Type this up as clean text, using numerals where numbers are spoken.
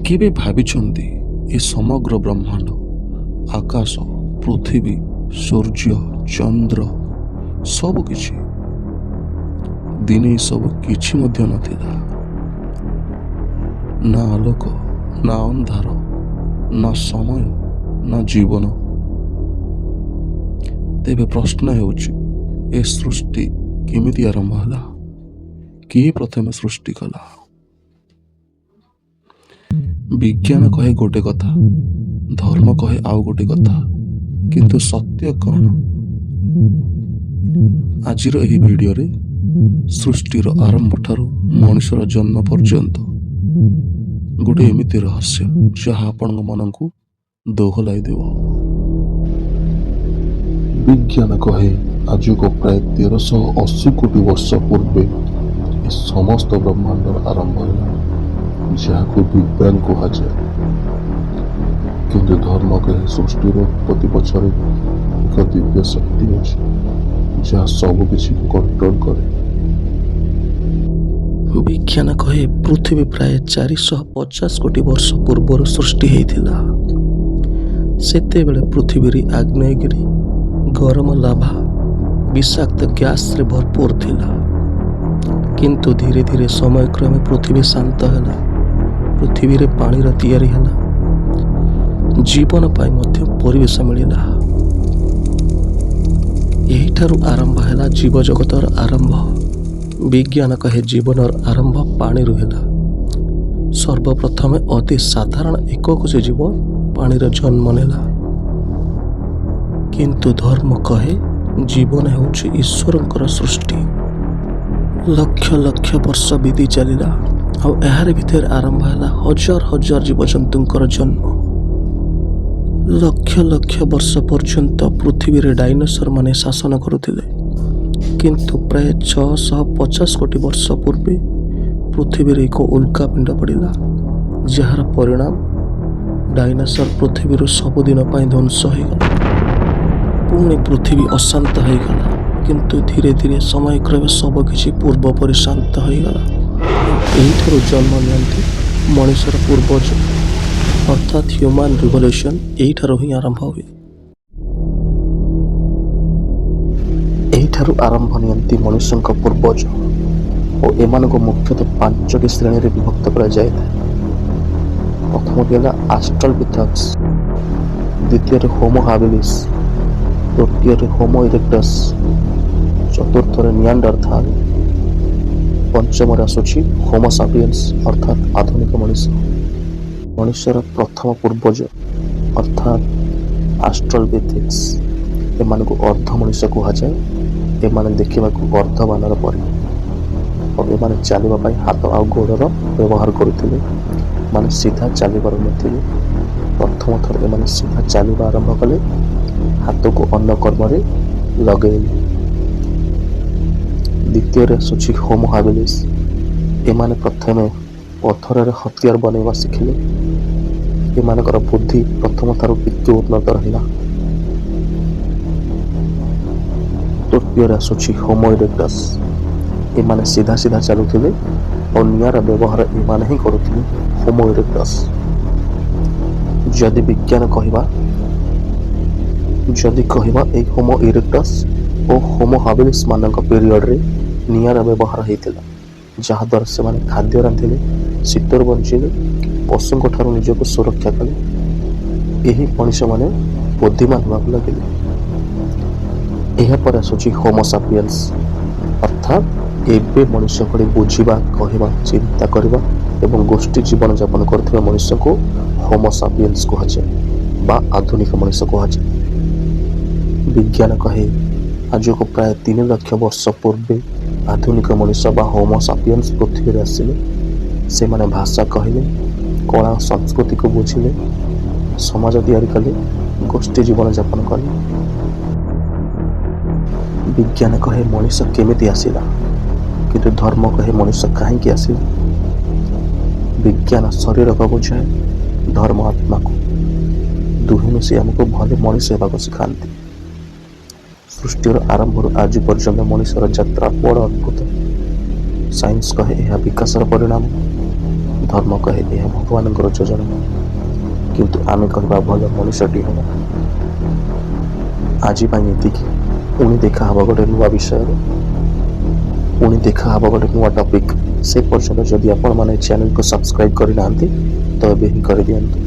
କେବେ ଭାବିଛନ୍ତି ଏ ସମଗ୍ର ବ୍ରହ୍ମାଣ୍ଡ, ଆକାଶ, ପୃଥିବୀ, ସୂର୍ଯ୍ୟ, ଚନ୍ଦ୍ର ସବୁ କିଛି, ଦିନେ ସବୁ କିଛି ମଧ୍ୟ ନଥିଲା। ନା ଆଲୋକ, ନା ଅନ୍ଧାର, ନା ସମୟ, ନା ଜୀବନ। ତେବେ ପ୍ରଶ୍ନ ହେଉଛି, ଏ ସୃଷ୍ଟି କେମିତି ଆରମ୍ଭ ହେଲା? କିଏ ପ୍ରଥମେ ସୃଷ୍ଟି କଲା? ବିଜ୍ଞାନ କହେ ଗୋଟେ କଥା, ଧର୍ମ କହେ ଆଉ ଗୋଟେ କଥା, କିନ୍ତୁ ସତ୍ୟ କ'ଣ? ଆଜିର ଏହି ଭିଡ଼ିଓରେ ସୃଷ୍ଟିର ଆରମ୍ଭ ଠାରୁ ମଣିଷର ଜନ୍ମ ପର୍ଯ୍ୟନ୍ତ ଗୋଟେ ଏମିତି ରହସ୍ୟ ଯାହା ଆପଣଙ୍କ ମନକୁ ଦୋହଲାଇ ଦେବ। ବିଜ୍ଞାନ କହେ ଆଜକୁ ପ୍ରାୟ 1380 କୋଟି ବର୍ଷ ପୂର୍ବେ ଏ ସମସ୍ତ ବ୍ରହ୍ମାଣ୍ଡର ଆରମ୍ଭ ହେଲା, ଯାହାକୁ ବିଗ୍ ବ୍ୟାଙ୍ଗ କୁହାଯାଏ। କିନ୍ତୁ ଧର୍ମ କହେ ସୃଷ୍ଟିର ଉତ୍ପତ୍ତି ପଛରେ ଏକ ଦିବ୍ୟ ଶକ୍ତି ଅଛି, ଯାହା ସବୁ କିଛିକୁ କଣ୍ଟ୍ରୋଲ କରେ। ବିଜ୍ଞାନ କହେ ପୃଥିବୀ ପ୍ରାୟ 450 କୋଟି ବର୍ଷ ପୂର୍ବରୁ ସୃଷ୍ଟି ହେଇଥିଲା। ସେତେବେଳେ ପୃଥିବୀରେ ଆଗ୍ନେୟଗିରି, ଗରମ ଲାଭା, ବିଷାକ୍ତ ଗ୍ୟାସରେ ଭରପୁର ଥିଲା। କିନ୍ତୁ ଧୀରେ ଧୀରେ ସମୟକ୍ରମେ ପୃଥିବୀ ଶାନ୍ତ ହେଲା, ପୃଥିବୀରେ ପାଣିର ତିଆରି ହେଲା, ଜୀବନ ପାଇଁ ମଧ୍ୟ ପରିବେଶ ମିଳିଲା। ଏହିଠାରୁ ଆରମ୍ଭ ହେଲା ଜୀବଜଗତର ଆରମ୍ଭ। ବିଜ୍ଞାନ କହେ ଜୀବନର ଆରମ୍ଭ ପାଣିରୁ ହେଲା। ସର୍ବପ୍ରଥମେ ଅତି ସାଧାରଣ ଏକକୋଷୀ ଜୀବ ପାଣିର ଜନ୍ମ ନେଲା। କିନ୍ତୁ ଧର୍ମ କହେ ଜୀବନ ହେଉଛି ଈଶ୍ୱରଙ୍କର ସୃଷ୍ଟି। ଲକ୍ଷ ଲକ୍ଷ ବର୍ଷ ବିତି ଚାଲିଲା, ଆଉ ଏହାରି ଭିତରେ ଆରମ୍ଭ ହେଲା ହଜାର ହଜାର ଜୀବଜନ୍ତୁଙ୍କର ଜନ୍ମ। ଲକ୍ଷ ଲକ୍ଷ ବର୍ଷ ପର୍ଯ୍ୟନ୍ତ ପୃଥିବୀରେ ଡାଇନୋସର ମାନେ ଶାସନ କରୁଥିଲେ। କିନ୍ତୁ ପ୍ରାୟ 650 କୋଟି ବର୍ଷ ପୂର୍ବେ ପୃଥିବୀରେ ଏକ ଉଲ୍କାପିଣ୍ଡ ପଡ଼ିଲା, ଯାହାର ପରିଣାମ ଡାଇନୋସର ପୃଥିବୀରୁ ସବୁଦିନ ପାଇଁ ଧ୍ୱଂସ ହୋଇଗଲା। ପୁଣି ପୃଥିବୀ ଅଶାନ୍ତ ହୋଇଗଲା, କିନ୍ତୁ ଧୀରେ ଧୀରେ ସମୟକ୍ରମେ ସବୁକିଛି ପୂର୍ବ ପରି ଶାନ୍ତ ହୋଇଗଲା। ଏହିଠାରୁ ଜନ୍ମ ନିଅନ୍ତି ମଣିଷର ପୂର୍ବଜ, ଅର୍ଥାତ୍ ହ୍ୟୁମାନ୍ ରିଭଲ୍ୟୁସନ୍ ଏହିଠାରୁ ହିଁ ଆରମ୍ଭ ହୁଏ। ଏହିଠାରୁ ଆରମ୍ଭ ନିଅନ୍ତି ମଣିଷଙ୍କ ପୂର୍ବଜ, ଓ ଏମାନଙ୍କୁ ମୁଖ୍ୟତଃ 5ଟି ଶ୍ରେଣୀରେ ବିଭକ୍ତ କରାଯାଇଥାଏ। ପ୍ରଥମଟି ହେଲା ଆଷ୍ଟ୍ରାଲୋପିଥେକସ୍, ଦ୍ୱିତୀୟରେ ହୋମୋ ହାବିଲିସ୍, ତୃତୀୟରେ ହୋମୋ ଇରେକ୍ଟସ୍, ଚତୁର୍ଥରେ ନିଆଣ୍ଡରଥାଲ, ପଞ୍ଚମରେ ଆସୁଛି ହୋମୋ ସାପିଏନ୍ସ ଅର୍ଥାତ୍ ଆଧୁନିକ ମଣିଷ। ମଣିଷର ପ୍ରଥମ ପୂର୍ବଜ ଅର୍ଥାତ୍ ଆଷ୍ଟ୍ରାଲୋପିଥେକସ୍, ଏମାନଙ୍କୁ ଅର୍ଦ୍ଧ ମଣିଷ କୁହାଯାଏ। ଏମାନେ ଦେଖିବାକୁ ଅର୍ଦ୍ଧବାନର ପରି, ଓ ଏମାନେ ଚାଲିବା ପାଇଁ ହାତ ଆଉ ଗୋଡ଼ର ବ୍ୟବହାର କରୁଥିଲେ। ମାନେ ସିଧା ଚାଲିପାରୁନଥିଲେ। ପ୍ରଥମ ଥର ଏମାନେ ସିଧା ଚାଲିବା ଆରମ୍ଭ କଲେ, ହାତକୁ ଅନ୍ୟ କର୍ମରେ ଲଗେଇଲେ। ଦ୍ୱିତୀୟରେ ଆସୁଛି ହୋମୋ ହାବିଲିସ୍। ଏମାନେ ପ୍ରଥମେ ପଥରରେ ହତିଆର ବନେଇବା ଶିଖିଲେ। ଏମାନଙ୍କର ବୁଦ୍ଧି ପ୍ରଥମ ଠାରୁ ଟିକେ ଉନ୍ନତ ରହିଲା। ତୃତୀୟରେ ଆସୁଛି ହୋମୋ ଇରେକ୍ଟସ୍। ଏମାନେ ସିଧା ସିଧା ଚାଲୁଥିଲେ ଓ ନିଆଁର ବ୍ୟବହାର ଏମାନେ ହିଁ କରୁଥିଲେ, ହୋମୋ ଇରେକ୍ଟସ୍। ଯଦି କହିବା ଏହି ହୋମୋ ଇରେକ୍ଟସ୍ ଓ ହୋମୋ ହାବିଲିସ୍ ମାନଙ୍କ ପିରିୟଡ଼ରେ ନିଆଁର ବ୍ୟବହାର ହେଇଥିଲା, ଯାହାଦ୍ୱାରା ସେମାନେ ଖାଦ୍ୟ ରାନ୍ଧିଲେ, ଶୀତରୁ ବଞ୍ଚିଲେ, ପଶୁଙ୍କ ଠାରୁ ନିଜକୁ ସୁରକ୍ଷା କଲେ। ଏହି ମଣିଷମାନେ ବୁଦ୍ଧିମାନ ହେବାକୁ ଲାଗିଲେ। ଏହାପରେ ଆସୁଛି ହୋମୋ ସାପିଏନ୍ସ, ଅର୍ଥାତ୍ ଏବେ ମଣିଷ ଭଳି ବୁଝିବା, କହିବା, ଚିନ୍ତା କରିବା ଏବଂ ଗୋଷ୍ଠୀ ଜୀବନଯାପନ କରୁଥିବା ମଣିଷକୁ ହୋମୋ ସାପିଏନ୍ସ କୁହାଯାଏ ବା ଆଧୁନିକ ମଣିଷ କୁହାଯାଏ। ବିଜ୍ଞାନ କହେ ଆଜକୁ ପ୍ରାୟ 3 ଲକ୍ଷ ବର୍ଷ ପୂର୍ବେ ଆଧୁନିକ ମଣିଷ ବା ହୋମୋ ସାପିଏନ୍ସ ପୃଥିବୀରେ ଆସିଲେ। ସେମାନେ ଭାଷା କହିଲେ, କଳା ଓ ସଂସ୍କୃତିକୁ ବୁଝିଲେ, ସମାଜ ତିଆରି କଲେ, ଗୋଷ୍ଠୀ ଜୀବନଯାପନ କଲେ। ବିଜ୍ଞାନ କହେ ମଣିଷ କେମିତି ଆସିଲା, କିନ୍ତୁ ଧର୍ମ କହେ ମଣିଷ କାହିଁକି ଆସିଲା। ବିଜ୍ଞାନ ଶରୀରକୁ ବୁଝାଏ, ଧର୍ମ ଆତ୍ମାକୁ। ଦୁହେଁ ମିଶି ଆମକୁ ଭଲ ମଣିଷ ହେବାକୁ ଶିଖାନ୍ତି। ସୃଷ୍ଟିର ଆରମ୍ଭରୁ ଆଜି ପର୍ଯ୍ୟନ୍ତ ମଣିଷର ଯାତ୍ରା ବଡ଼ ଅଦ୍ଭୁତ। ସାଇନ୍ସ କହେ ଏହା ବିକାଶର ପରିଣାମ। ଧର୍ମ କହେ ଏହା ଭଗବାନଙ୍କର ଯୋଜନା ନୁହେଁ, କିନ୍ତୁ ଆମେ କହିବା ଭଲ ମଣିଷଟି ହେବ। ଆଜି ପାଇଁ ଏତିକି। ପୁଣି ଦେଖା ହେବ ଗୋଟେ ନୂଆ ବିଷୟରେ, ପୁଣି ଦେଖା ହେବ ଗୋଟେ ନୂଆ ଟପିକ୍। ସେ ପର୍ଯ୍ୟନ୍ତ ଯଦି ଆପଣମାନେ ଚ୍ୟାନେଲକୁ ସବସ୍କ୍ରାଇବ୍ କରିନାହାନ୍ତି ତ ଏବେ ହିଁ କରିଦିଅନ୍ତୁ।